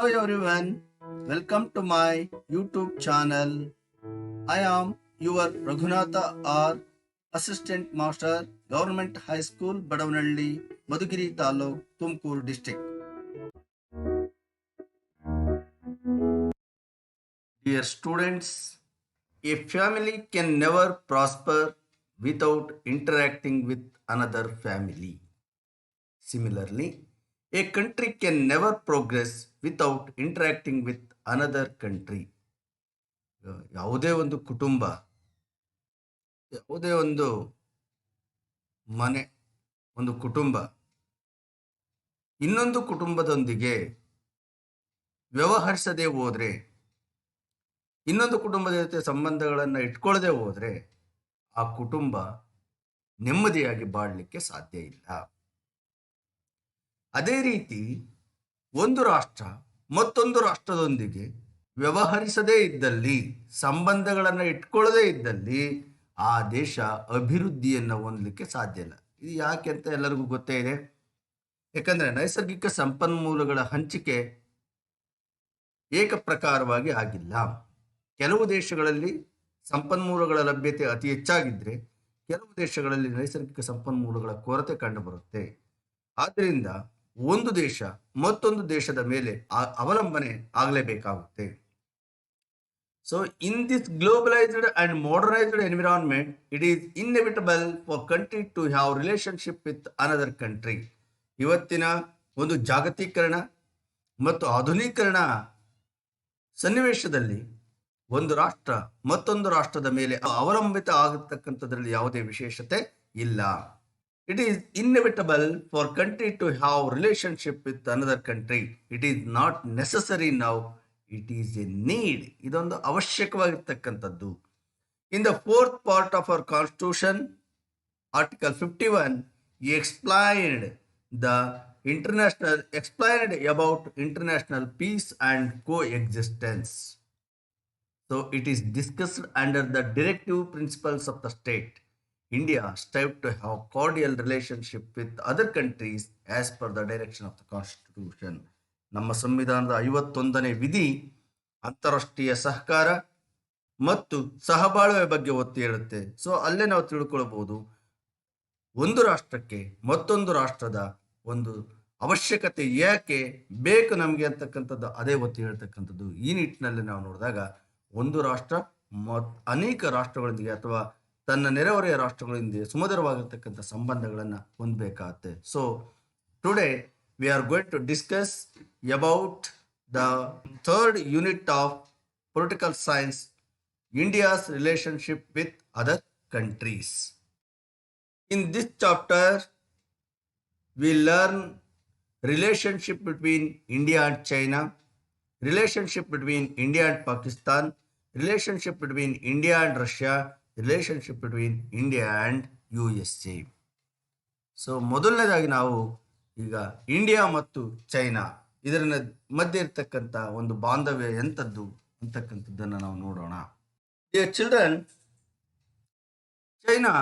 Hello everyone, welcome to my YouTube channel. I am your Raghunatha R, Assistant Master, Government High School, Badavanalli, Madugiri Taluk, Tumkur District. Dear students, a family can never prosper without interacting with another family. Similarly, a country can never progress without interacting with another country. ಯಾವುದೇ ಒಂದು ಕುಟುಂಬ, ಯಾವುದೇ ಒಂದು ಮನೆ, ಒಂದು ಕುಟುಂಬ ಇನ್ನೊಂದು ಕುಟುಂಬದೊಂದಿಗೆ ವ್ಯವಹರಿಸದೆ ಹೋದ್ರೆ, ಇನ್ನೊಂದು ಕುಟುಂಬದ ಜೊತೆ ಸಂಬಂಧಗಳನ್ನು ಇಟ್ಕೊಳ್ಳದೆ ಹೋದ್ರೆ ಆ ಕುಟುಂಬ ನೆಮ್ಮದಿಯಾಗಿ ಬಾಳಲಿಕ್ಕೆ ಸಾಧ್ಯ ಇಲ್ಲ. ಅದೇ ರೀತಿ ಒಂದು ರಾಷ್ಟ್ರ ಮತ್ತೊಂದು ರಾಷ್ಟ್ರದೊಂದಿಗೆ ವ್ಯವಹರಿಸದೇ ಇದ್ದಲ್ಲಿ, ಸಂಬಂಧಗಳನ್ನು ಇಟ್ಕೊಳ್ಳದೇ ಇದ್ದಲ್ಲಿ ಆ ದೇಶ ಅಭಿವೃದ್ಧಿಯನ್ನು ಹೊಂದಲಿಕ್ಕೆ ಸಾಧ್ಯ ಇಲ್ಲ. ಇದು ಯಾಕೆ ಅಂತ ಎಲ್ಲರಿಗೂ ಗೊತ್ತೇ ಇದೆ. ಯಾಕಂದರೆ ನೈಸರ್ಗಿಕ ಸಂಪನ್ಮೂಲಗಳ ಹಂಚಿಕೆ ಏಕಪ್ರಕಾರವಾಗಿ ಆಗಿಲ್ಲ. ಕೆಲವು ದೇಶಗಳಲ್ಲಿ ಸಂಪನ್ಮೂಲಗಳ ಲಭ್ಯತೆ ಅತಿ ಹೆಚ್ಚಾಗಿದ್ದರೆ ಕೆಲವು ದೇಶಗಳಲ್ಲಿ ನೈಸರ್ಗಿಕ ಸಂಪನ್ಮೂಲಗಳ ಕೊರತೆ ಕಂಡುಬರುತ್ತೆ. ಆದ್ದರಿಂದ ಒಂದು ದೇಶ ಮತ್ತೊಂದು ದೇಶದ ಮೇಲೆ ಅವಲಂಬನೆ ಆಗಲೇಬೇಕಾಗುತ್ತೆ. So in this globalized and modernized environment, it is inevitable for country to have relationship with another country. ಇವತ್ತಿನ ಒಂದು ಜಾಗತೀಕರಣ ಮತ್ತು ಆಧುನೀಕರಣ ಸನ್ನಿವೇಶದಲ್ಲಿ ಒಂದು ರಾಷ್ಟ್ರ ಮತ್ತೊಂದು ರಾಷ್ಟ್ರದ ಮೇಲೆ ಅವಲಂಬಿತ ಆಗತಕ್ಕಂಥದ್ರಲ್ಲಿ ಯಾವುದೇ ವಿಶೇಷತೆ ಇಲ್ಲ. It is inevitable for country to have relationship with another country. It is not necessary now. It is a need. ಇದೊಂದು ಅವಶ್ಯಕವಾಗಿರ್ತಕ್ಕಂಥದ್ದು. In the fourth part of our constitution, Article 51, he explained about international peace and coexistence. So it is discussed under the directive principles of the state. India strive to have cordial relationship with other countries as per the direction of the Constitution. ನಮ್ಮ ಸಂವಿಧಾನದ 51ನೇ ವಿಧಿ ಅಂತಾರಾಷ್ಟ್ರೀಯ ಸಹಕಾರ ಮತ್ತು ಸಹಬಾಳ್ವೆ ಬಗ್ಗೆ ಒತ್ತಿ ಹೇಳುತ್ತೆ. ಸೊ ಅಲ್ಲೇ ನಾವು ತಿಳ್ಕೊಳ್ಬಹುದು, ಒಂದು ರಾಷ್ಟ್ರಕ್ಕೆ ಮತ್ತೊಂದು ರಾಷ್ಟ್ರದ ಒಂದು ಅವಶ್ಯಕತೆ ಯಾಕೆ ಬೇಕು ನಮಗೆ ಅಂತಕ್ಕಂಥದ್ದು ಅದೇ ಒತ್ತಿ ಹೇಳ್ತಕ್ಕಂಥದ್ದು. ಈ ನಿಟ್ಟಿನಲ್ಲಿ ನಾವು ನೋಡಿದಾಗ ಒಂದು ರಾಷ್ಟ್ರ ಅನೇಕ ರಾಷ್ಟ್ರಗಳೊಂದಿಗೆ ಅಥವಾ ತನ್ನ ನೆರೆಹೊರೆಯ ರಾಷ್ಟ್ರಗಳೊಂದಿಗೆ ಸುಮಧುರವಾಗಿರ್ತಕ್ಕಂಥ ಸಂಬಂಧಗಳನ್ನು ಹೊಂದಬೇಕಾಗುತ್ತೆ. So today we are going to discuss about the third unit of political science, India's relationship with other countries. In this chapter, we learn relationship between India and China, relationship between India and Pakistan, relationship between India and Russia, relationship between India and USA. So ಮೊದಲನೇದಾಗಿ ನಾವು ಈಗ India ಮತ್ತು China ಇದರ ಮಧ್ಯೆ ಇರ್ತಕ್ಕಂಥ ಒಂದು ಬಾಂಧವ್ಯ ಎಂಥದ್ದು ಅಂತಕ್ಕಂಥದ್ದನ್ನು ನಾವು ನೋಡೋಣ. Dear children, China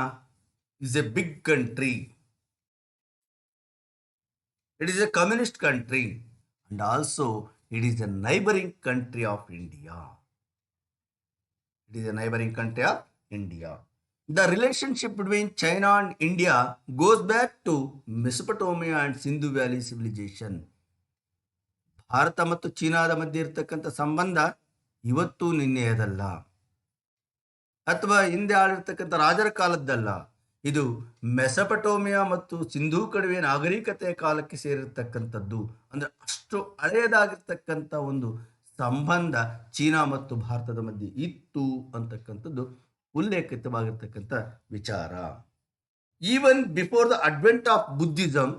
is a big country. It is a communist country and also it is a neighboring country of India. It is a neighboring country of India. The relationship between China and India goes back to Mesopotamia and Sindhu Valley civilization. Bharat ಮತ್ತು ಚೀನಾದ ಮಧ್ಯೆ ಇರತಕ್ಕಂಥ ಸಂಬಂಧ ಇವತ್ತು ನಿನ್ನೆಯದಲ್ಲ ಅಥವಾ ಹಿಂದೆ ಆಳಿರ್ತಕ್ಕಂಥ ರಾಜರ ಕಾಲದ್ದಲ್ಲ. ಇದು ಮೆಸೊಪಟೋಮಿಯಾ ಮತ್ತು ಸಿಂಧೂ ಕಣಿವೆ ನಾಗರಿಕತೆಯ ಕಾಲಕ್ಕೆ ಸೇರಿರ್ತಕ್ಕಂಥದ್ದು. ಅಂದರೆ ಅಷ್ಟು ಹಳೆಯದಾಗಿರ್ತಕ್ಕಂಥ ಒಂದು ಸಂಬಂಧ ಚೀನಾ ಮತ್ತು ಭಾರತದ ಮಧ್ಯೆ ಇತ್ತು ಅಂತಕ್ಕಂಥದ್ದು ಉಲ್ಲೇಖಿತವಾಗಿರ್ತಕ್ಕಂಥ ವಿಚಾರ. Even before the advent of Buddhism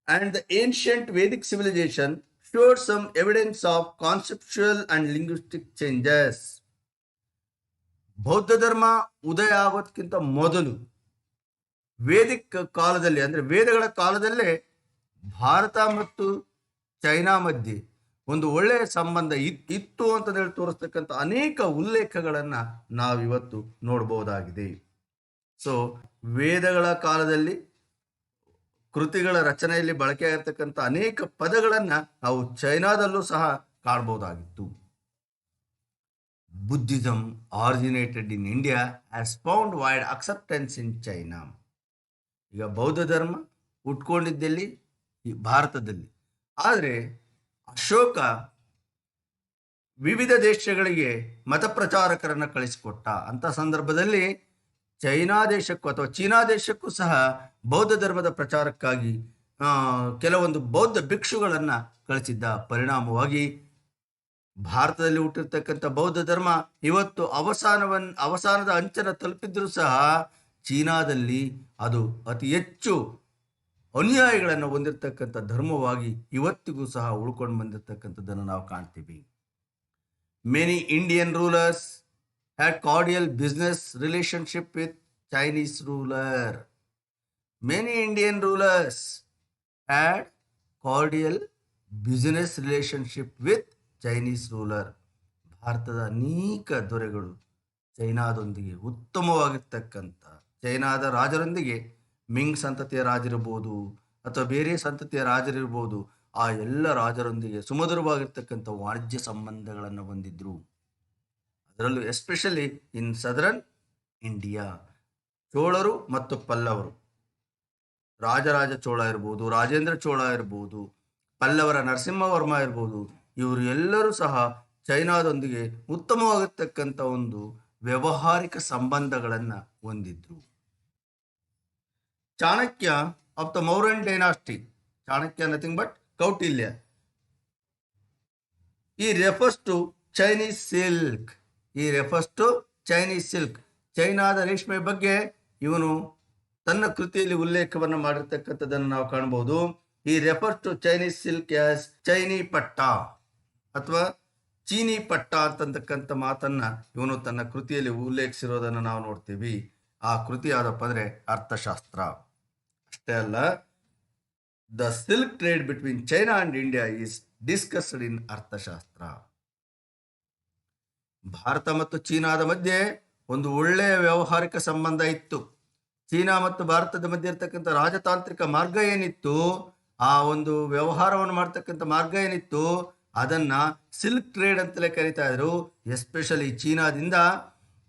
and the ancient Vedic civilization showed some evidence of conceptual and linguistic changes. ಬೌದ್ಧ ಧರ್ಮ ಉದಯ ಆಗೋದಕ್ಕಿಂತ ಮೊದಲು ವೇದಿಕ್ ಕಾಲದಲ್ಲಿ, ಅಂದರೆ ವೇದಗಳ ಕಾಲದಲ್ಲೇ ಭಾರತ ಮತ್ತು ಚೈನಾ ಮಧ್ಯೆ ಒಂದು ಒಳ್ಳೆಯ ಸಂಬಂಧ ಇತ್ತು ಅಂತ ಹೇಳಿ ತೋರಿಸ್ತಕ್ಕಂಥ ಅನೇಕ ಉಲ್ಲೇಖಗಳನ್ನು ನಾವಿವತ್ತು ನೋಡಬಹುದಾಗಿದೆ. ಸೊ ವೇದಗಳ ಕಾಲದಲ್ಲಿ ಕೃತಿಗಳ ರಚನೆಯಲ್ಲಿ ಬಳಕೆಯಾಗಿರ್ತಕ್ಕಂಥ ಅನೇಕ ಪದಗಳನ್ನು ನಾವು ಚೈನಾದಲ್ಲೂ ಸಹ ಕಾಣಬಹುದಾಗಿತ್ತು. Buddhism originated in India has found wide acceptance in China. ಈಗ ಬೌದ್ಧ ಧರ್ಮ ಹುಟ್ಕೊಂಡಿದ್ದಲ್ಲಿ ಈ ಭಾರತದಲ್ಲಿ, ಆದರೆ ಅಶೋಕ ವಿವಿಧ ದೇಶಗಳಿಗೆ ಮತ ಪ್ರಚಾರಕರನ್ನು ಕಳಿಸಿಕೊಟ್ಟ ಅಂತ ಸಂದರ್ಭದಲ್ಲಿ ಚೈನಾ ದೇಶಕ್ಕೂ ಅಥವಾ ಚೀನಾ ದೇಶಕ್ಕೂ ಸಹ ಬೌದ್ಧ ಧರ್ಮದ ಪ್ರಚಾರಕ್ಕಾಗಿ ಕೆಲವೊಂದು ಬೌದ್ಧ ಭಿಕ್ಷುಗಳನ್ನು ಕಳಿಸಿದ್ದ ಪರಿಣಾಮವಾಗಿ ಭಾರತದಲ್ಲಿ ಹುಟ್ಟಿರ್ತಕ್ಕಂಥ ಬೌದ್ಧ ಧರ್ಮ ಇವತ್ತು ಅವಸಾನದ ಅಂಚನ ತಲುಪಿದ್ರೂ ಸಹ ಚೀನಾದಲ್ಲಿ ಅದು ಅತಿ ಹೆಚ್ಚು ಅನುಯಾಯಿಗಳನ್ನು ಹೊಂದಿರತಕ್ಕಂಥ ಧರ್ಮವಾಗಿ ಇವತ್ತಿಗೂ ಸಹ ಉಳ್ಕೊಂಡು ಬಂದಿರತಕ್ಕಂಥದ್ದನ್ನು ನಾವು ಕಾಣ್ತೀವಿ. Many Indian rulers had cordial business relationship with Chinese ruler. Many Indian rulers had cordial business relationship with Chinese ruler. ಭಾರತದ ಅನೇಕ ದೊರೆಗಳು ಚೈನಾದೊಂದಿಗೆ ಉತ್ತಮವಾಗಿರ್ತಕ್ಕಂಥ ಚೈನಾದ ರಾಜರೊಂದಿಗೆ ಮಿಂಗ್ ಸಂತತಿಯ ರಾಜರಿರ್ಬೋದು ಅಥವಾ ಬೇರೆ ಸಂತತಿಯ ರಾಜರಿರ್ಬೋದು, ಆ ಎಲ್ಲ ರಾಜರೊಂದಿಗೆ ಸುಮಧುರವಾಗಿರ್ತಕ್ಕಂಥ ವಾಣಿಜ್ಯ ಸಂಬಂಧಗಳನ್ನು ಹೊಂದಿದ್ರು. ಅದರಲ್ಲೂ ಎಸ್ಪೆಷಲಿ ಇನ್ ಸದರನ್ ಇಂಡಿಯಾ ಚೋಳರು ಮತ್ತು ಪಲ್ಲವರು, ರಾಜರಾಜ ಚೋಳ ಇರ್ಬೋದು, ರಾಜೇಂದ್ರ ಚೋಳ ಇರ್ಬೋದು, ಪಲ್ಲವರ ನರಸಿಂಹವರ್ಮ ಇರ್ಬೋದು, ಇವರು ಎಲ್ಲರೂ ಸಹ ಚೈನಾದೊಂದಿಗೆ ಉತ್ತಮವಾಗಿರ್ತಕ್ಕಂಥ ಒಂದು ವ್ಯಾವಹಾರಿಕ ಸಂಬಂಧಗಳನ್ನು ಹೊಂದಿದ್ರು. Chanakya of the Mauryan dynasty, Chanakya nothing but Kautilya, ಈ ರೆಫರ್ಸ್ ಟು ಚೈನೀಸ್ ಸಿಲ್ಕ್. ಚೈನಾದ ರೇಷ್ಮೆ ಬಗ್ಗೆ ಇವನು ತನ್ನ ಕೃತಿಯಲ್ಲಿ ಉಲ್ಲೇಖವನ್ನು ಮಾಡಿರ್ತಕ್ಕಂಥದ್ದನ್ನು ನಾವು ಕಾಣಬಹುದು. ಈ refers to Chinese silk as ಚೈನಿ ಪಟ್ಟ ಅಥವಾ ಚೀನಿ ಪಟ್ಟ ಅಂತಕ್ಕಂಥ ಮಾತನ್ನ ಇವನು ತನ್ನ ಕೃತಿಯಲ್ಲಿ ಉಲ್ಲೇಖಿಸಿರೋದನ್ನು ನಾವು ನೋಡ್ತೀವಿ. ಆ ಕೃತಿ ಯಾವ್ದಪ್ಪ ಅಂದರೆ ಅರ್ಥಶಾಸ್ತ್ರ. ಅಷ್ಟೇ ಅಲ್ಲ, the silk trade between China and India is discussed in ಅರ್ಥಶಾಸ್ತ್ರ. ಭಾರತ ಮತ್ತು ಚೀನಾದ ಮಧ್ಯೆ ಒಂದು ಒಳ್ಳೆಯ ವ್ಯಾವಹಾರಿಕ ಸಂಬಂಧ ಇತ್ತು. ಚೀನಾ ಮತ್ತು ಭಾರತದ ಮಧ್ಯೆ ಇರ್ತಕ್ಕಂಥ ರಾಜತಾಂತ್ರಿಕ ಮಾರ್ಗ ಏನಿತ್ತು, ಆ ಒಂದು ವ್ಯವಹಾರವನ್ನು ಮಾಡ್ತಕ್ಕಂಥ ಮಾರ್ಗ ಏನಿತ್ತು, ಅದನ್ನ ಸಿಲ್ಕ್ ಟ್ರೇಡ್ ಅಂತಲೇ ಕರೀತಾ ಇದ್ರು. ಎಸ್ಪೆಷಲಿ ಚೀನಾದಿಂದ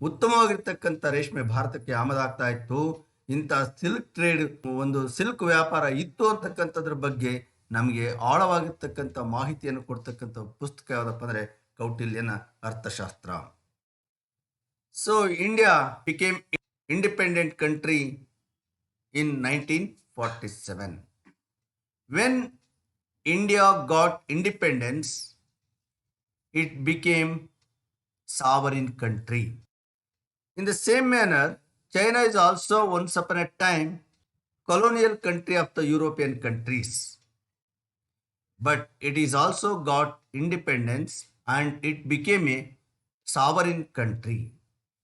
ಉತ್ತಮವಾಗಿರ್ತಕ್ಕಂಥ ರೇಷ್ಮೆ ಭಾರತಕ್ಕೆ ಆಮದಾಗ್ತಾ ಇತ್ತು. ಇಂಥ ಸಿಲ್ಕ್ ಟ್ರೇಡ್, ಒಂದು ಸಿಲ್ಕ್ ವ್ಯಾಪಾರ ಇತ್ತು ಅಂತಕ್ಕಂಥದ್ರ ಬಗ್ಗೆ ನಮಗೆ ಆಳವಾಗಿರ್ತಕ್ಕಂಥ ಮಾಹಿತಿಯನ್ನು ಕೊಡ್ತಕ್ಕಂಥ ಪುಸ್ತಕ ಯಾವುದಪ್ಪ ಅಂದರೆ ಕೌಟಿಲ್ಯನ ಅರ್ಥಶಾಸ್ತ್ರ. So India became independent country in 1947. When India got independence, it became sovereign country. In the same manner, China is also once upon a time colonial country of the European countries. But it is also got independence and it became a sovereign country.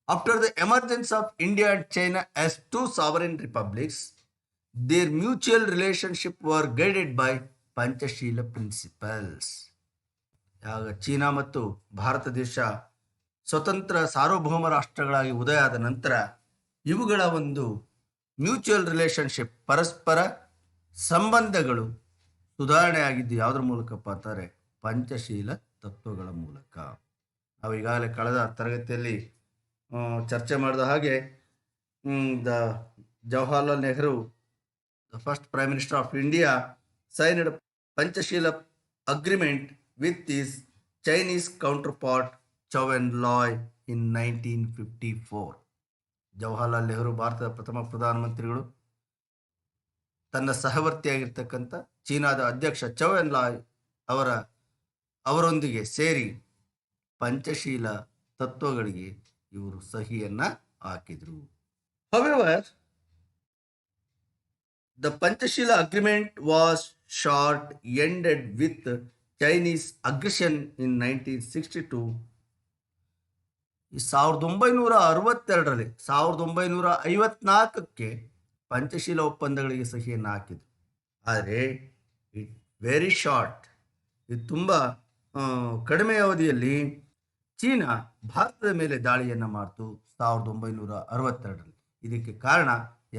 After the emergence of India and China as two sovereign republics, their mutual relationship were guided by Panchashila principles. ಆಗ China ಮತ್ತು ಭಾರತ ದೇಶ ಸ್ವತಂತ್ರ ಸಾರ್ವಭೌಮ ರಾಷ್ಟ್ರಗಳಾಗಿ ಉದಯ ಆದ ನಂತರ ಇವುಗಳ ಒಂದು mutual relationship, ಪರಸ್ಪರ ಸಂಬಂಧಗಳು ಸುಧಾರಣೆ ಆಗಿದ್ದು ಯಾವುದ್ರ ಮೂಲಕಪ್ಪ ಅಂತಾರೆ? ಪಂಚಶೀಲ ತತ್ವಗಳ ಮೂಲಕ. ನಾವು ಈಗಾಗಲೇ ಕಳೆದ ತರಗತಿಯಲ್ಲಿ ಚರ್ಚೆ ಮಾಡಿದ ಹಾಗೆ the Jawaharlal Nehru, the first prime minister of India, signed Panchsheel agreement with his Chinese counterpart Zhou Enlai in 1954. Jawaharlal Nehru ಭಾರತದ ಪ್ರಥಮ ಪ್ರಧಾನಮಂತ್ರಿಗಳು ತನ್ನ ಸಹವರ್ತಿಯಾಗಿರ್ತಕ್ಕಂಥ ಚೀನಾದ ಅಧ್ಯಕ್ಷ ಚೌ ಎನ್ ಲಾಯ್ ಅವರೊಂದಿಗೆ ಸೇರಿ ಪಂಚಶೀಲ ತತ್ವಗಳಿಗೆ ಇವರು ಸಹಿಯನ್ನ ಹಾಕಿದ್ರು. However, the Panchashila agreement was short-ended with Chinese aggression in 1962. 1962ರಲ್ಲಿ 1954ಕ್ಕೆ Panchsheel ಒಪ್ಪಂದಗಳಿಗೆ ಸಹಿಯನ್ನು ಹಾಕಿದ್ರು. ಆದರೆ ಇಟ್ ವೆರಿ ಶಾರ್ಟ್, ಇದು ತುಂಬ ಕಡಿಮೆ ಅವಧಿಯಲ್ಲಿ ಚೀನಾ ಭಾರತದ ಮೇಲೆ ದಾಳಿಯನ್ನು ಮಾಡಿತು 1962ರಲ್ಲಿ. ಇದಕ್ಕೆ ಕಾರಣ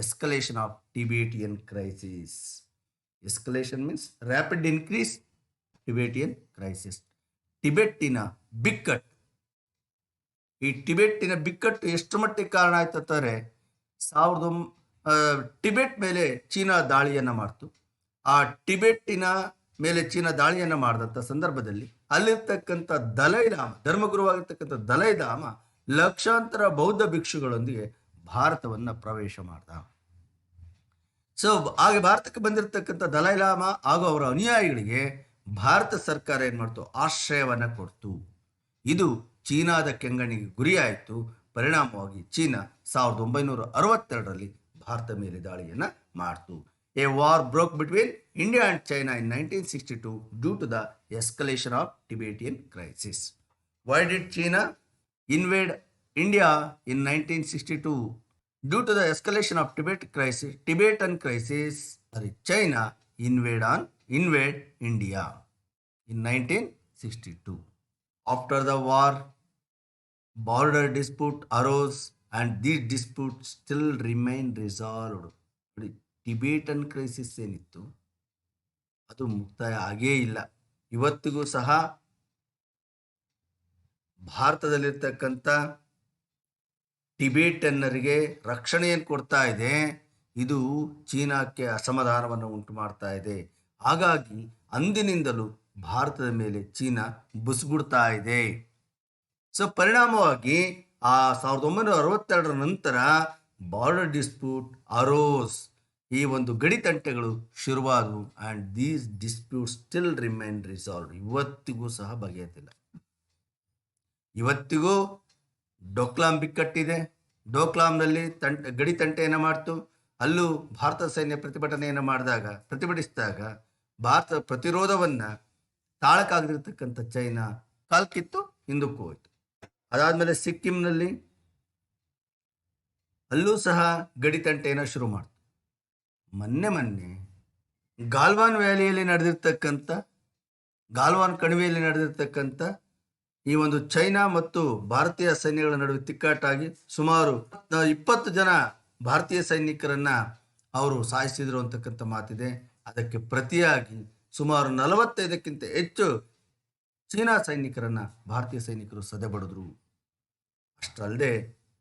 escalation of Tibetan crisis. Escalation means rapid increase Tibetan crisis. ಟಿಬೆಟ್ಟಿನ ಬಿಕ್ಕಟ್ಟು, ಈ ಟಿಬೆಟ್ಟಿನ ಬಿಕ್ಕಟ್ಟು ಎಷ್ಟು ಮಟ್ಟಿಗೆ ಕಾರಣ ಆಯ್ತು ಅಂತಾರೆ, ಟಿಬೆಟ್ ಮೇಲೆ ಚೀನಾ ದಾಳಿಯನ್ನು ಮಾಡ್ತು. ಆ ಟಿಬೆಟ್ಟಿನ ಮೇಲೆ ಚೀನಾ ದಾಳಿಯನ್ನು ಮಾಡಿದಂಥ ಸಂದರ್ಭದಲ್ಲಿ ಅಲ್ಲಿರ್ತಕ್ಕಂಥ ದಲೈಲಾಮ, ಧರ್ಮಗುರುವಾಗಿರ್ತಕ್ಕಂಥ ದಲೈಲಾಮ ಲಕ್ಷಾಂತರ ಬೌದ್ಧ ಭಿಕ್ಷುಗಳೊಂದಿಗೆ ಭಾರತವನ್ನು ಪ್ರವೇಶ ಮಾಡ್ದ. ಸೊ ಹಾಗೆ ಭಾರತಕ್ಕೆ ಬಂದಿರತಕ್ಕಂಥ ದಲೈಲಾಮ ಹಾಗೂ ಅವರ ಅನುಯಾಯಿಗಳಿಗೆ ಭಾರತ ಸರ್ಕಾರ ಏನು ಮಾಡ್ತು, ಆಶ್ರಯವನ್ನು ಕೊಡ್ತು. ಇದು ಚೀನಾದ ಕೆಂಗಣ್ಣಿಗೆ ಗುರಿಯಾಯಿತು. ಪರಿಣಾಮವಾಗಿ ಚೀನಾ 1962ರಲ್ಲಿ ಭಾರತ ಮೇಲೆ ದಾಳಿಯನ್ನು ಮಾಡ್ತು. A war broke between India and China in 1962 due to the escalation of Tibetan crisis. Why did China invade India in 1962? Due to the escalation of Tibetan crisis, China invade India in 1962. After the war, border dispute arose and these disputes still remain resolved. Tibetan crisis ಏನಿತ್ತು ಅದು ಮುಕ್ತಾಯ ಆಗೇ ಇಲ್ಲ. ಇವತ್ತಿಗೂ ಸಹ ಭಾರತದಲ್ಲಿರ್ತಕ್ಕಂಥ ಟಿಬೇಟನ್ನರಿಗೆ ರಕ್ಷಣೆಯನ್ನು ಕೊಡ್ತಾ ಇದೆ. ಇದು ಚೀನಾಕ್ಕೆ ಅಸಮಾಧಾನವನ್ನು ಉಂಟು ಮಾಡ್ತಾ ಇದೆ. ಹಾಗಾಗಿ ಅಂದಿನಿಂದಲೂ ಭಾರತದ ಮೇಲೆ ಚೀನಾ ಬುಸುಗುಡ್ತಾ ಇದೆ. ಸೊ ಪರಿಣಾಮವಾಗಿ 1962 ನಂತರ ಬಾರ್ಡರ್ ಡಿಸ್ಪ್ಯೂಟ್ ಅರೋಸ್, ಈ ಒಂದು ಗಡಿತಂಟೆಗಳು ಶುರುವಾದವು. And these dispute still remain resolved. ಇವತ್ತಿಗೂ ಸಹ ಬಗೆಹರಿದಿಲ್ಲ. ಇವತ್ತಿಗೂ ಡೋಕ್ಲಾಮ್ ಬಿಕ್ಕಟ್ಟಿದೆ. ಡೋಕ್ಲಾಮ್ನಲ್ಲಿ ಗಡಿ ತಂಟೆಯನ್ನು ಮಾಡ್ತು. ಅಲ್ಲೂ ಭಾರತ ಸೈನ್ಯ ಪ್ರತಿಭಟನೆಯನ್ನು ಪ್ರತಿಭಟಿಸಿದಾಗ ಭಾರತ ಪ್ರತಿರೋಧವನ್ನು ತಾಳಕ್ಕಾಗದಿರ್ತಕ್ಕಂಥ ಚೈನಾ ಕಾಲ್ಕಿತ್ತು, ಹಿಂದಕ್ಕೂ ಹೋಯಿತು. ಅದಾದಮೇಲೆ ಸಿಕ್ಕಿಂನಲ್ಲಿ ಅಲ್ಲೂ ಸಹ ಗಡಿ ತಂಟೆಯನ್ನು ಶುರು ಮಾಡ್ತು. ಮೊನ್ನೆ ಗಾಲ್ವಾನ್ ವ್ಯಾಲಿಯಲ್ಲಿ ನಡೆದಿರ್ತಕ್ಕಂಥ, ಗಾಲ್ವಾನ್ ಕಣಿವೆಯಲ್ಲಿ ನಡೆದಿರ್ತಕ್ಕಂಥ ಈ ಒಂದು ಚೈನಾ ಮತ್ತು ಭಾರತೀಯ ಸೈನ್ಯಗಳ ನಡುವೆ ತಿಕ್ಕಾಟಾಗಿ ಸುಮಾರು 20 ಜನ ಭಾರತೀಯ ಸೈನಿಕರನ್ನು ಅವರು ಸಾಯಿಸಿದರು ಅಂತಕ್ಕಂಥ ಮಾತಿದೆ. ಅದಕ್ಕೆ ಪ್ರತಿಯಾಗಿ ಸುಮಾರು 45ಕ್ಕಿಂತ ಹೆಚ್ಚು ಚೀನಾ ಸೈನಿಕರನ್ನು ಭಾರತೀಯ ಸೈನಿಕರು ಸದೆಬಡಿದ್ರು. ಅಷ್ಟಲ್ಲದೆ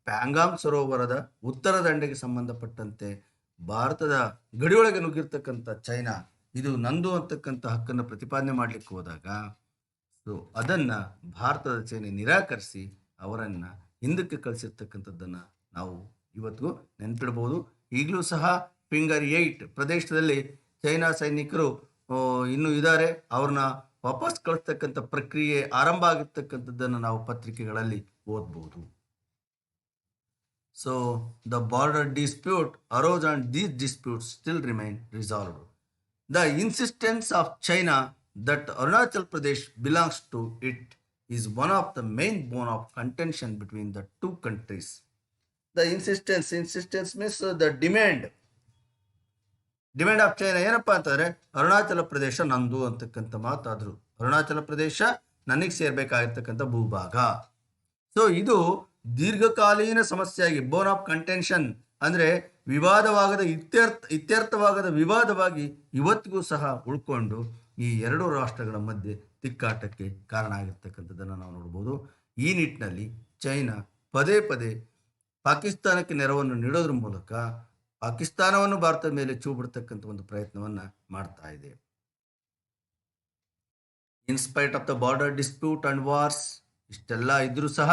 ಪ್ಯಾಂಗಾಂಗ್ ಸರೋವರದ ಉತ್ತರ ದಂಡೆಗೆ ಸಂಬಂಧಪಟ್ಟಂತೆ ಭಾರತದ ಗಡಿಯೊಳಗೆ ನುಗ್ಗಿರ್ತಕ್ಕಂಥ ಚೈನಾ ಇದು ನಂದು ಅಂತಕ್ಕಂಥ ಹಕ್ಕನ್ನು ಪ್ರತಿಪಾದನೆ ಮಾಡಲಿಕ್ಕೆ ಹೋದಾಗ ಅದನ್ನು ಭಾರತದ ಸೇನೆ ನಿರಾಕರಿಸಿ ಅವರನ್ನು ಹಿಂದಕ್ಕೆ ಕಳಿಸಿರ್ತಕ್ಕಂಥದ್ದನ್ನು ನಾವು ಇವತ್ತಿಗೂ ನೆನಪಿಡ್ಬೋದು. ಈಗಲೂ ಸಹ ಫಿಂಗರ್ 8 ಪ್ರದೇಶದಲ್ಲಿ ಚೈನಾ ಸೈನಿಕರು ಇನ್ನೂ ಇದ್ದಾರೆ. ಅವ್ರನ್ನ ವಾಪಸ್ ಕಳಿಸ್ತಕ್ಕಂಥ ಪ್ರಕ್ರಿಯೆ ಆರಂಭ ಆಗಿರ್ತಕ್ಕಂಥದ್ದನ್ನು ನಾವು ಪತ್ರಿಕೆಗಳಲ್ಲಿ ಓದ್ಬೋದು. So the border dispute arose and these disputes still remain resolved. The insistence of China that Arunachal Pradesh belongs to it is one of the main bone of contention between the two countries. The insistence means the demand of China ಏನಪ್ಪ ಅಂತಂದರೆ ಅರುಣಾಚಲ ಪ್ರದೇಶ ನಂದು ಅಂತಕ್ಕಂಥ ಮಾತಾದರು. ಅರುಣಾಚಲ ಪ್ರದೇಶ ನನಗೆ ಸೇರಬೇಕಾಗಿರ್ತಕ್ಕಂಥ ಭೂಭಾಗ. So ಇದು ದೀರ್ಘಕಾಲೀನ ಸಮಸ್ಯೆಯಾಗಿ, ಬೋನ್ of contention ಅಂದರೆ ವಿವಾದವಾಗದ ಇತ್ಯರ್ಥವಾಗದ ವಿವಾದವಾಗಿ ಇವತ್ತಿಗೂ ಸಹ ಉಳ್ಕೊಂಡು ಈ ಎರಡು ರಾಷ್ಟ್ರಗಳ ಮಧ್ಯೆ ತಿಕ್ಕಾಟಕ್ಕೆ ಕಾರಣ ಆಗಿರ್ತಕ್ಕಂಥದ್ದನ್ನು ನಾವು ನೋಡ್ಬೋದು. ಈ ನಿಟ್ಟಿನಲ್ಲಿ ಚೈನಾ ಪದೇ ಪಾಕಿಸ್ತಾನಕ್ಕೆ ನೆರವನ್ನು ನೀಡೋದ್ರ ಮೂಲಕ ಪಾಕಿಸ್ತಾನವನ್ನು ಭಾರತದ ಮೇಲೆ ಚೂ ಬಿಡ್ತಕ್ಕಂಥ ಒಂದು ಪ್ರಯತ್ನವನ್ನು ಮಾಡ್ತಾ ಇದೆ. In spite of the border dispute and wars, ಇಷ್ಟೆಲ್ಲ ಇದ್ರೂ ಸಹ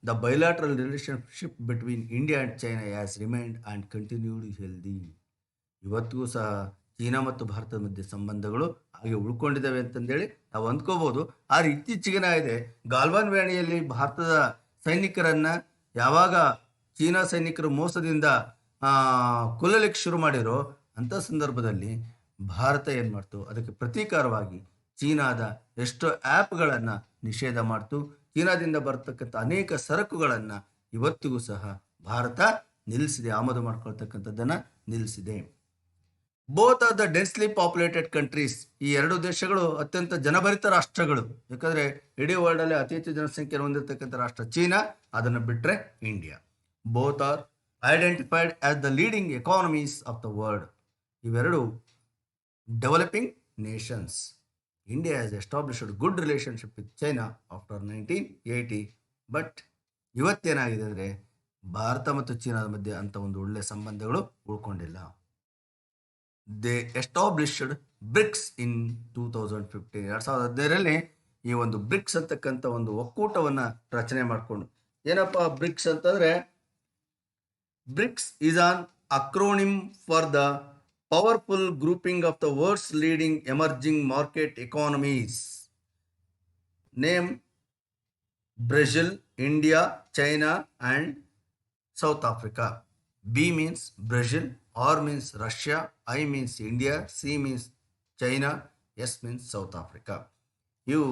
the bilateral relationship between India and China has remained and continued healthy. ಇವತ್ತಿಗೂ ಸಹ ಚೀನಾ ಮತ್ತು ಭಾರತದ ಮಧ್ಯೆ ಸಂಬಂಧಗಳು ಹಾಗೆ ಉಳ್ಕೊಂಡಿದ್ದಾವೆ ಅಂತಂದೇಳಿ ನಾವು ಅಂದ್ಕೋಬೋದು. ಆದರೆ ಇತ್ತೀಚೆಗಿನ ಇದೆ ಗಾಲ್ವಾನ್ ವ್ಯಾಲಿಯಲ್ಲಿ ಭಾರತದ ಸೈನಿಕರನ್ನು ಯಾವಾಗ ಚೀನಾ ಸೈನಿಕರು ಮೋಸದಿಂದ ಕೊಲ್ಲಲಿಕ್ಕೆ ಶುರು ಮಾಡಿರೋ ಅಂಥ ಸಂದರ್ಭದಲ್ಲಿ ಭಾರತ ಏನು ಮಾಡ್ತು, ಅದಕ್ಕೆ ಪ್ರತೀಕಾರವಾಗಿ ಚೀನಾದ ಎಷ್ಟೋ ಆ್ಯಪ್ಗಳನ್ನು ನಿಷೇಧ ಮಾಡ್ತು. ಚೀನಾದಿಂದ ಬರ್ತಕ್ಕಂಥ ಅನೇಕ ಸರಕುಗಳನ್ನು ಇವತ್ತಿಗೂ ಸಹ ಭಾರತ ನಿಲ್ಲಿಸಿದೆ, ಆಮದು ಮಾಡ್ಕೊಳ್ತಕ್ಕಂಥದ್ದನ್ನು ನಿಲ್ಲಿಸಿದೆ. Both are the densely populated countries. ಈ ಎರಡು ದೇಶಗಳು ಅತ್ಯಂತ ಜನಭರಿತ ರಾಷ್ಟ್ರಗಳು. ಯಾಕಂದರೆ ಇಡೀ ವರ್ಲ್ಡಲ್ಲಿ ಅತಿ ಹೆಚ್ಚು ಜನಸಂಖ್ಯೆ ಹೊಂದಿರತಕ್ಕಂಥ ರಾಷ್ಟ್ರ ಚೀನಾ, ಅದನ್ನು ಬಿಟ್ಟರೆ India. Both are identified as the leading economies of the world. ಇವೆರಡು developing nations. India has established a good relationship with China after 1980, but ಇವತ್ತೇನಾಗಿದೆ ಅಂದರೆ ಭಾರತ ಮತ್ತು ಚೀನಾದ ಮಧ್ಯೆ ಅಂಥ ಒಂದು ಒಳ್ಳೆಯ ಸಂಬಂಧಗಳು ಉಳ್ಕೊಂಡಿಲ್ಲ. ದೇ ಎಸ್ಟಾಬ್ಲಿಷ್ಡ್ ಬ್ರಿಕ್ಸ್ ಇನ್ 2015, 2015ರಲ್ಲಿ ಈ ಒಂದು ಬ್ರಿಕ್ಸ್ ಅಂತಕ್ಕಂಥ ಒಂದು ಒಕ್ಕೂಟವನ್ನು ರಚನೆ ಮಾಡಿಕೊಂಡು, ಏನಪ್ಪ ಬ್ರಿಕ್ಸ್ ಅಂತಂದರೆ, BRICS is an acronym for the powerful grouping of the world's leading emerging market economies. Name: Brazil, India, China, and South Africa. B means Brazil, R means Russia, I means India, C means China, S means South Africa. ಇವು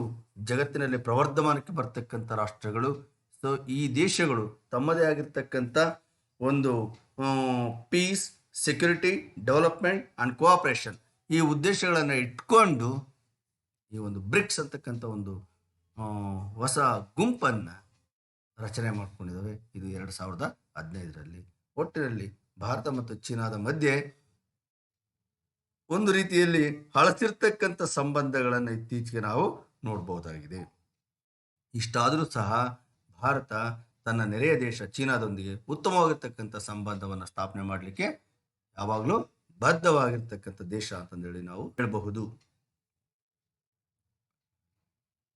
ಜಗತ್ತಿನಲ್ಲಿ ಪ್ರವರ್ಧಮಾನಕ್ಕೆ ಬರ್ತಕ್ಕಂಥ ರಾಷ್ಟ್ರಗಳು. So ಈ ದೇಶಗಳು ತಮ್ಮದೇ ಆಗಿರ್ತಕ್ಕಂಥ ಒಂದು peace, security, development and cooperation ಈ ಉದ್ದೇಶಗಳನ್ನು ಇಟ್ಕೊಂಡು ಈ ಒಂದು ಬ್ರಿಕ್ಸ್ ಅಂತಕ್ಕಂಥ ಒಂದು ಹೊಸ ಗುಂಪನ್ನು ರಚನೆ ಮಾಡ್ಕೊಂಡಿದ್ದಾವೆ. ಇದು 2015ರಲ್ಲಿ. ಒಟ್ಟಿನಲ್ಲಿ ಭಾರತ ಮತ್ತು ಚೀನಾದ ಮಧ್ಯೆ ಒಂದು ರೀತಿಯಲ್ಲಿ ಹಳಸಿರ್ತಕ್ಕಂಥ ಸಂಬಂಧಗಳನ್ನು ಇತ್ತೀಚೆಗೆ ನಾವು ನೋಡ್ಬೋದಾಗಿದೆ. ಇಷ್ಟಾದರೂ ಸಹ ಭಾರತ ತನ್ನ ನೆರೆಯ ದೇಶ ಚೀನಾದೊಂದಿಗೆ ಉತ್ತಮವಾಗಿರ್ತಕ್ಕಂಥ ಸಂಬಂಧವನ್ನು ಸ್ಥಾಪನೆ ಮಾಡಲಿಕ್ಕೆ ಯಾವಾಗಲೂ ಬದ್ಧವಾಗಿರ್ತಕ್ಕಂಥ ದೇಶ ಅಂತಂದೇಳಿ ನಾವು ಹೇಳಬಹುದು.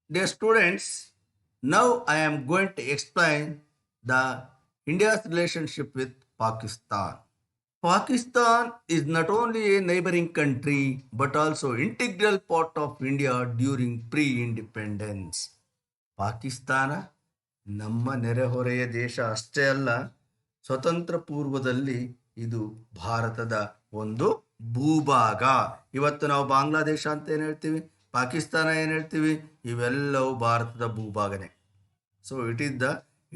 Dear students, now I am going to explain the India's relationship with Pakistan. Pakistan is not only a neighboring country but also integral part of India during pre-independence. Pakistan ನಮ್ಮ ನೆರೆಹೊರೆಯ ದೇಶ ಅಷ್ಟೇ ಅಲ್ಲ, ಸ್ವತಂತ್ರ ಪೂರ್ವದಲ್ಲಿ ಇದು ಭಾರತದ ಒಂದು ಭೂಭಾಗ. ಇವತ್ತು ನಾವು ಬಾಂಗ್ಲಾದೇಶ ಅಂತ ಏನು ಹೇಳ್ತೀವಿ, ಪಾಕಿಸ್ತಾನ ಏನು ಹೇಳ್ತೀವಿ, ಇವೆಲ್ಲವೂ ಭಾರತದ ಭೂಭಾಗನೇ. So it is the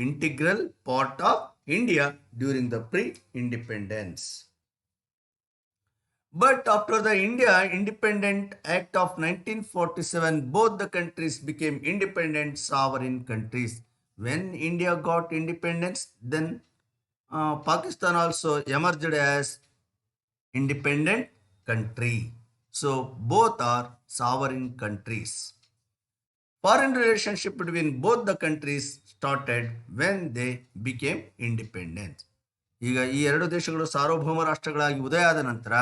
integral part of India during the pre-independence. But after the India Independent Act of 1947, both the countries became independent sovereign countries. When India got independence, then Pakistan also emerged as independent country. So both are sovereign countries. Foreign relationship between both the countries started when they became independent. ಈಗ ಈ ಎರಡು ದೇಶಗಳು ಸಾರ್ವಭೌಮ ರಾಷ್ಟ್ರಗಳಾಗಿ ಉದಯ ಆದ ನಂತರ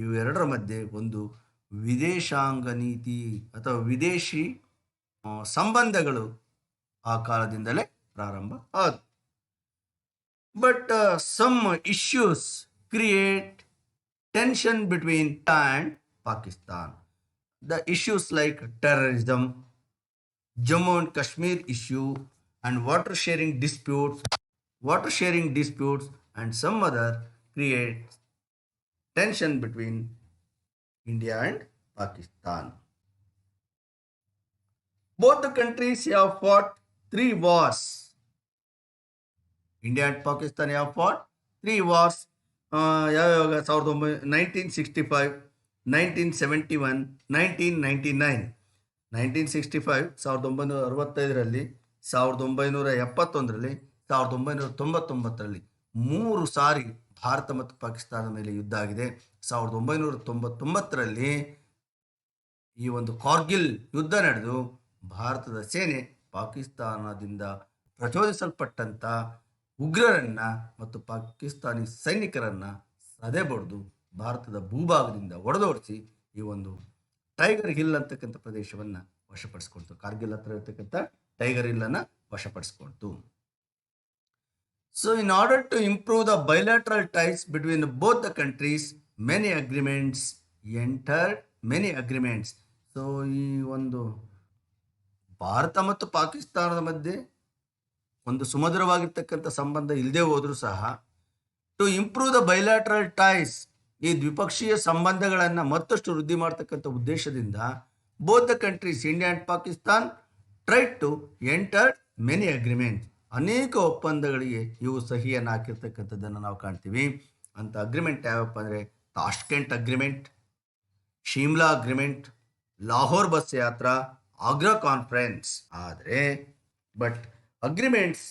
ಇವೆರಡರ ಮಧ್ಯೆ ಒಂದು ವಿದೇಶಾಂಗ ನೀತಿ ಅಥವಾ ವಿದೇಶಿ ಸಂಬಂಧಗಳು ಆ ಕಾಲದಿಂದಲೇ ಪ್ರಾರಂಭ ಆದವು. But some issues create tension between India and Pakistan. The issues like terrorism, Jammu and Kashmir issue, and water sharing disputes, and some other create tension between India and Pakistan. Both the countries have fought 3 wars. India and Pakistan have fought 3 wars. ಯಾವಾಗ 1965, 1971, 1999. 1965 1965ರಲ್ಲಿ, 1971ರಲ್ಲಿ, 1999ರಲ್ಲಿ 3 ಸಾರಿ ಭಾರತ ಮತ್ತು ಪಾಕಿಸ್ತಾನದ ಮೇಲೆ ಯುದ್ಧ ಆಗಿದೆ. 1999ರಲ್ಲಿ ಈ ಒಂದು ಕಾರ್ಗಿಲ್ ಯುದ್ಧ ನಡೆದು ಭಾರತದ ಸೇನೆ ಪಾಕಿಸ್ತಾನದಿಂದ ಪ್ರಚೋದಿಸಲ್ಪಟ್ಟಂಥ ಉಗ್ರರನ್ನ ಮತ್ತು ಪಾಕಿಸ್ತಾನಿ ಸೈನಿಕರನ್ನು ಸದೆಬಡಿದು ಭಾರತದ ಭೂಭಾಗದಿಂದ ಒಡೆದೋಡಿಸಿ ಈ ಒಂದು ಟೈಗರ್ ಹಿಲ್ ಅಂತಕ್ಕಂಥ ಪ್ರದೇಶವನ್ನು ವಶಪಡಿಸ್ಕೊಳ್ತು. ಕಾರ್ಗಿಲ್ ಹತ್ರ ಇರ್ತಕ್ಕಂಥ tiger ಹಿಲ್ಲನ್ನು ವಶಪಡಿಸ್ಕೊಳ್ತು. So in order to improve the bilateral ties between both the countries, many agreements entered. So ಈ ಒಂದು ಭಾರತ ಮತ್ತು ಪಾಕಿಸ್ತಾನದ ಮಧ್ಯೆ ಒಂದು ಸುಮಧುರವಾಗಿರ್ತಕ್ಕಂಥ ಸಂಬಂಧ ಇಲ್ಲದೆ ಹೋದರೂ ಸಹ, to improve the bilateral ties, ಈ ದ್ವಿಪಕ್ಷೀಯ ಸಂಬಂಧಗಳನ್ನು ಮತ್ತಷ್ಟು ವೃದ್ಧಿ ಮಾಡ್ತಕ್ಕಂಥ ಉದ್ದೇಶದಿಂದ both the countries India and Pakistan tried to enter many agreement, ಅನೇಕ ಒಪ್ಪಂದಗಳಿಗೆ ಇವು ಸಹಿಯನ್ನು ಹಾಕಿರ್ತಕ್ಕಂಥದ್ದನ್ನು ನಾವು ಕಾಣ್ತೀವಿ. ಅಂತ ಅಗ್ರಿಮೆಂಟ್ ಯಾವಪ್ಪ ಅಂದರೆ Tashkent agreement, Shimla agreement, Lahore bus ಯಾತ್ರಾ, ಆಗ್ರಾ ಕಾನ್ಫರೆನ್ಸ್. ಆದರೆ but agreements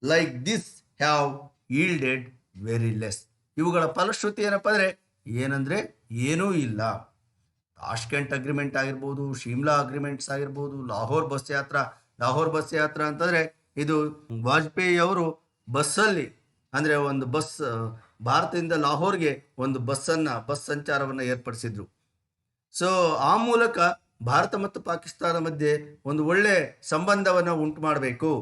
like this have yielded very less. ಇವುಗಳ ಫಲಶ್ರುತಿ ಏನಪ್ಪ ಅಂದರೆ ಏನಂದರೆ ಏನೂ ಇಲ್ಲ. ತಾಷ್ಕೆಂಟ್ ಅಗ್ರಿಮೆಂಟ್ ಆಗಿರ್ಬೋದು, ಶಿಮ್ಲಾ ಅಗ್ರಿಮೆಂಟ್ಸ್ ಆಗಿರ್ಬೋದು, ಲಾಹೋರ್ ಬಸ್ ಯಾತ್ರಾ ಅಂತಂದರೆ ಇದು ವಾಜಪೇಯಿ ಅವರು ಬಸ್ಸಲ್ಲಿ, ಅಂದರೆ ಒಂದು ಬಸ್ ಭಾರತದಿಂದ ಲಾಹೋರ್ಗೆ ಒಂದು ಬಸ್ ಸಂಚಾರವನ್ನು ಏರ್ಪಡಿಸಿದ್ರು. ಸೊ ಆ ಮೂಲಕ ಭಾರತ ಮತ್ತು ಪಾಕಿಸ್ತಾನ ಮಧ್ಯೆ ಒಂದು ಒಳ್ಳೆ ಸಂಬಂಧವನ್ನು ಉಂಟು ಮಾಡಬೇಕು.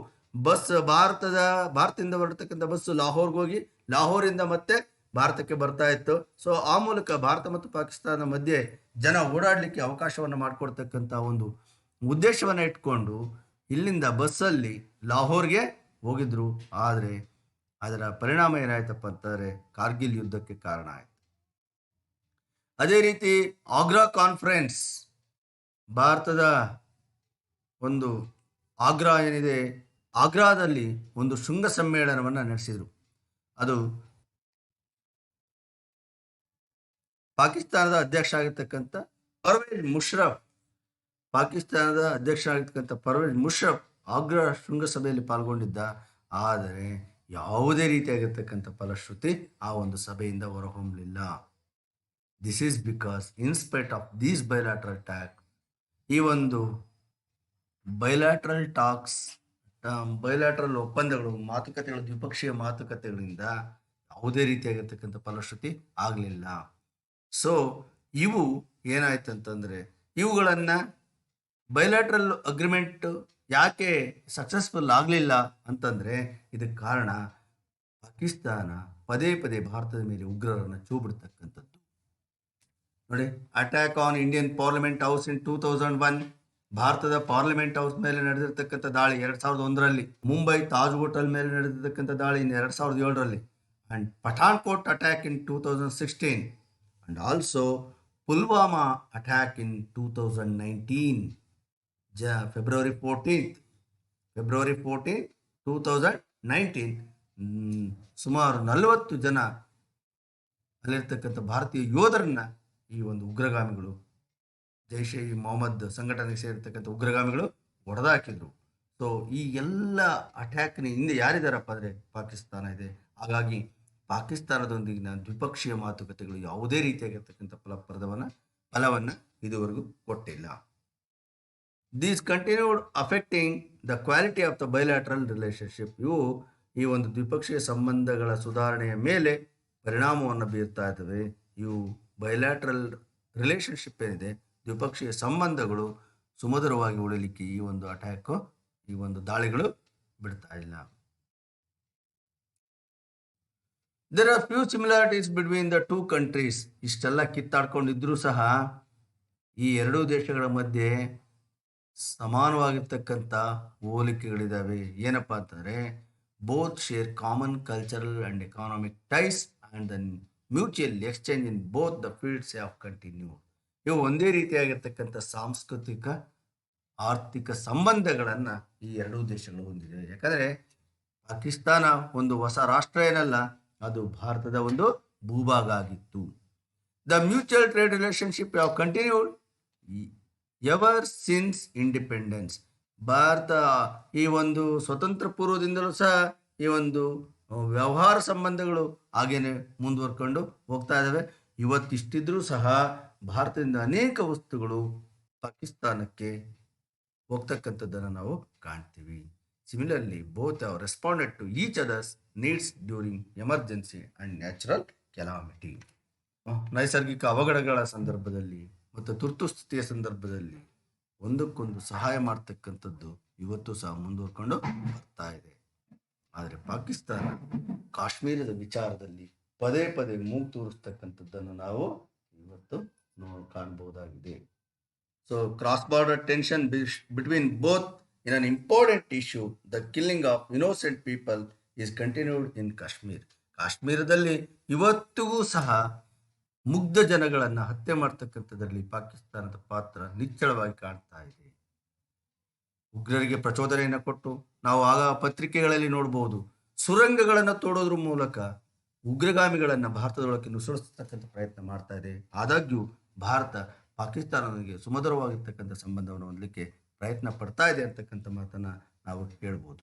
ಭಾರತದಿಂದ ಹೊರಡ್ತಕ್ಕಂಥ ಬಸ್ಸು ಲಾಹೋರ್ಗೆ ಹೋಗಿ ಲಾಹೋರಿಂದ ಮತ್ತೆ ಭಾರತಕ್ಕೆ ಬರ್ತಾ ಇತ್ತು. ಸೊ ಆ ಮೂಲಕ ಭಾರತ ಮತ್ತು ಪಾಕಿಸ್ತಾನ ಮಧ್ಯೆ ಜನ ಓಡಾಡಲಿಕ್ಕೆ ಅವಕಾಶವನ್ನು ಮಾಡಿಕೊಡ್ತಕ್ಕಂಥ ಒಂದು ಉದ್ದೇಶವನ್ನು ಇಟ್ಕೊಂಡು ಇಲ್ಲಿಂದ ಬಸ್ಸಲ್ಲಿ ಲಾಹೋರ್ಗೆ ಹೋಗಿದ್ರು. ಆದರೆ ಅದರ ಪರಿಣಾಮ ಏನಾಯ್ತಪ್ಪ ಅಂತಂದರೆ ಕಾರ್ಗಿಲ್ ಯುದ್ಧಕ್ಕೆ ಕಾರಣ ಆಯಿತು. ಅದೇ ರೀತಿ ಆಗ್ರಾ ಕಾನ್ಫರೆನ್ಸ್, ಭಾರತದ ಒಂದು ಆಗ್ರಾ ಏನಿದೆ, ಆಗ್ರಾದಲ್ಲಿ ಒಂದು ಶೃಂಗ ಸಮ್ಮೇಳನವನ್ನು ನಡೆಸಿದರು. ಅದು ಪಾಕಿಸ್ತಾನದ ಅಧ್ಯಕ್ಷ ಆಗಿರ್ತಕ್ಕಂಥ ಪರ್ವೇಜ್ ಮುಷರಫ್ ಆಗ್ರಾ ಶೃಂಗಸಭೆಯಲ್ಲಿ ಪಾಲ್ಗೊಂಡಿದ್ದ. ಆದರೆ ಯಾವುದೇ ರೀತಿಯಾಗಿರ್ತಕ್ಕಂಥ ಫಲಶ್ರುತಿ ಆ ಒಂದು ಸಭೆಯಿಂದ ಹೊರಹೊಮ್ಮಲಿಲ್ಲ. This is because in spite of these bilateral talk, ಈ ಒಂದು ಬೈಲಾಟ್ರಲ್ ಒಪ್ಪಂದಗಳು, ಮಾತುಕತೆಗಳು, ದ್ವಿಪಕ್ಷೀಯ ಮಾತುಕತೆಗಳಿಂದ ಯಾವುದೇ ರೀತಿಯಾಗಿರ್ತಕ್ಕಂಥ ಫಲಶ್ರುತಿ ಆಗಲಿಲ್ಲ. ಸೊ ಇವು ಏನಾಯ್ತು ಅಂತಂದರೆ, ಇವುಗಳನ್ನು ಬೈಲಾಟ್ರಲ್ ಅಗ್ರಿಮೆಂಟ್ ಯಾಕೆ ಸಕ್ಸಸ್ಫುಲ್ ಆಗಲಿಲ್ಲ ಅಂತಂದರೆ ಇದಕ್ಕೆ ಕಾರಣ ಪಾಕಿಸ್ತಾನ ಪದೇ ಪದೇ ಭಾರತದ ಮೇಲೆ ಉಗ್ರರನ್ನು ಬಿಡ್ತಕ್ಕಂಥದ್ದು. ನೋಡಿ, attack on Indian parliament house in 2001, ಭಾರತದ ಪಾರ್ಲಿಮೆಂಟ್ ಹೌಸ್ ಮೇಲೆ ನಡೆದಿರ್ತಕ್ಕಂಥ ದಾಳಿ 2001ರಲ್ಲಿ, ಮುಂಬೈ ತಾಜ್ ಹೋಟೆಲ್ ಮೇಲೆ ನಡೆದಿರ್ತಕ್ಕಂಥ ದಾಳಿ 2007ರಲ್ಲಿ, and Pathankot attack in 2016, and also Pulwama attack in 2019, February 14th, 2019, ಸುಮಾರು 40 ಜನ ಅಲ್ಲಿರ್ತಕ್ಕಂಥ ಭಾರತೀಯ ಯೋಧರನ್ನ ಈ ಒಂದು ಉಗ್ರಗಾಮಿಗಳು, ಜೈಷ್ ಇ ಮೊಹಮ್ಮದ್ ಸಂಘಟನೆಗೆ ಸೇರಿರ್ತಕ್ಕಂಥ ಉಗ್ರಗಾಮಿಗಳು ಹೊಡೆದಾಕಿದ್ರು. ಸೊ ಈ ಎಲ್ಲ ಅಟ್ಯಾಕ್ನ ಹಿಂದೆ ಯಾರಿದ್ದಾರಪ್ಪ ಅಂದರೆ ಪಾಕಿಸ್ತಾನ ಇದೆ. ಹಾಗಾಗಿ ಪಾಕಿಸ್ತಾನದೊಂದಿಗಿನ ದ್ವಿಪಕ್ಷೀಯ ಮಾತುಕತೆಗಳು ಯಾವುದೇ ರೀತಿಯಾಗಿರ್ತಕ್ಕಂಥ ಫಲವನ್ನು ಇದುವರೆಗೂ ಕೊಟ್ಟಿಲ್ಲ. These continued affecting the quality of the bilateral relationship, ಇವು ಈ ಒಂದು ದ್ವಿಪಕ್ಷೀಯ ಸಂಬಂಧಗಳ ಸುಧಾರಣೆಯ ಮೇಲೆ ಪರಿಣಾಮವನ್ನು ಬೀರ್ತಾ ಇದ್ದಾವೆ. ಇವು ಬೈಲ್ಯಾಟ್ರಲ್ ರಿಲೇಷನ್ಶಿಪ್ ಏನಿದೆ, ದ್ವಿಪಕ್ಷೀಯ ಸಂಬಂಧಗಳು ಸುಮಧುರವಾಗಿ ಉಳಿಲಿಕ್ಕೆ ಈ ಒಂದು ಅಟ್ಯಾಕು, ಈ ಒಂದು ದಾಳಿಗಳು ಬಿಡ್ತಾ ಇಲ್ಲ. There are few similarities between the two countries. ಇಷ್ಟೆಲ್ಲ ಕಿತ್ತಾಡ್ಕೊಂಡಿದ್ರೂ ಸಹ ಈ ಎರಡೂ ದೇಶಗಳ ಮಧ್ಯೆ ಸಮಾನವಾಗಿರ್ತಕ್ಕಂಥ ಹೋಲಿಕೆಗಳಿದ್ದಾವೆ. ಏನಪ್ಪ ಅಂತಂದರೆ, both share common cultural and economic ties and the mutual exchange in both the fields of continue. ಇವು ಒಂದೇ ರೀತಿಯಾಗಿರ್ತಕ್ಕಂಥ ಸಾಂಸ್ಕೃತಿಕ ಆರ್ಥಿಕ ಸಂಬಂಧಗಳನ್ನು ಈ ಎರಡೂ ದೇಶಗಳು ಹೊಂದಿದೆ. ಯಾಕಂದರೆ ಪಾಕಿಸ್ತಾನ ಒಂದು ಹೊಸ ರಾಷ್ಟ್ರ ಏನಲ್ಲ, ಅದು ಭಾರತದ ಒಂದು ಭೂಭಾಗ ಆಗಿತ್ತು. The mutual trade relationship have continued ever since independence. Bharat ಈ ಒಂದು ಸ್ವತಂತ್ರ ಪೂರ್ವದಿಂದಲೂ ಸಹ ಈ ಒಂದು ವ್ಯವಹಾರ ಸಂಬಂಧಗಳು ಹಾಗೇನೆ ಮುಂದುವರ್ಕೊಂಡು ಹೋಗ್ತಾ ಇದ್ದಾವೆ. ಇವತ್ತಿಷ್ಟಿದ್ರೂ ಸಹ ಭಾರತದಿಂದ ಅನೇಕ ವಸ್ತುಗಳು ಪಾಕಿಸ್ತಾನಕ್ಕೆ ಹೋಗ್ತಕ್ಕಂಥದ್ದನ್ನು ನಾವು ಕಾಣ್ತೀವಿ. Similarly both have responded to each other's needs during emergency and natural calamity. ನೈಸರ್ಗಿಕ ಅವಘಡಗಳ ಸಂದರ್ಭದಲ್ಲಿ ಮತ್ತು ತುರ್ತು ಸ್ಥಿತಿಯ ಸಂದರ್ಭದಲ್ಲಿ ಒಂದಕ್ಕೊಂದು ಸಹಾಯ ಮಾಡ್ತಕ್ಕಂಥದ್ದು ಇವತ್ತು ಸಹ ಮುಂದುವರ್ಕೊಂಡು ಬರ್ತಾ ಇದೆ. ಆದರೆ ಪಾಕಿಸ್ತಾನ ಕಾಶ್ಮೀರದ ವಿಚಾರದಲ್ಲಿ ಪದೇ ಪದೇ ಮೂಗು ತೋರಿಸ್ತಕ್ಕಂಥದ್ದನ್ನು ನಾವು ಇವತ್ತು ಕಾಣಬಹುದಾಗಿದೆ. So cross border tension between both in an important issue, the killing of innocent people is continued in Kashmir. ಕಾಶ್ಮೀರದಲ್ಲಿ ಇವತ್ತಿಗೂ ಸಹ ಮುಗ್ಧ ಜನಗಳನ್ನು ಹತ್ಯೆ ಮಾಡ್ತಕ್ಕಂಥದ್ರಲ್ಲಿ ಪಾಕಿಸ್ತಾನದ ಪಾತ್ರ ನಿಚ್ಚಳವಾಗಿ ಕಾಣ್ತಾ ಇದೆ. ಉಗ್ರರಿಗೆ ಪ್ರಚೋದನೆಯನ್ನು ಕೊಟ್ಟು ನಾವು ಆಗ ಪತ್ರಿಕೆಗಳಲ್ಲಿ ನೋಡಬಹುದು, ಸುರಂಗಗಳನ್ನು ತೋಡೋದ್ರ ಮೂಲಕ ಉಗ್ರಗಾಮಿಗಳನ್ನು ಭಾರತದೊಳಗೆ ನುಸುಳಿಸ್ತಕ್ಕಂಥ ಪ್ರಯತ್ನ ಮಾಡ್ತಾ ಇದೆ. ಆದಾಗ್ಯೂ ಭಾರತ ಪಾಕಿಸ್ತಾನದೊಂದಿಗೆ ಸುಮಧುರವಾಗಿರ್ತಕ್ಕಂಥ ಸಂಬಂಧವನ್ನು ಹೊಂದಲಿಕ್ಕೆ ಪ್ರಯತ್ನ ಪಡ್ತಾ ಇದೆ ಅಂತಕ್ಕಂಥ ಮಾತನ್ನು ನಾವು ಹೇಳ್ಬೋದು.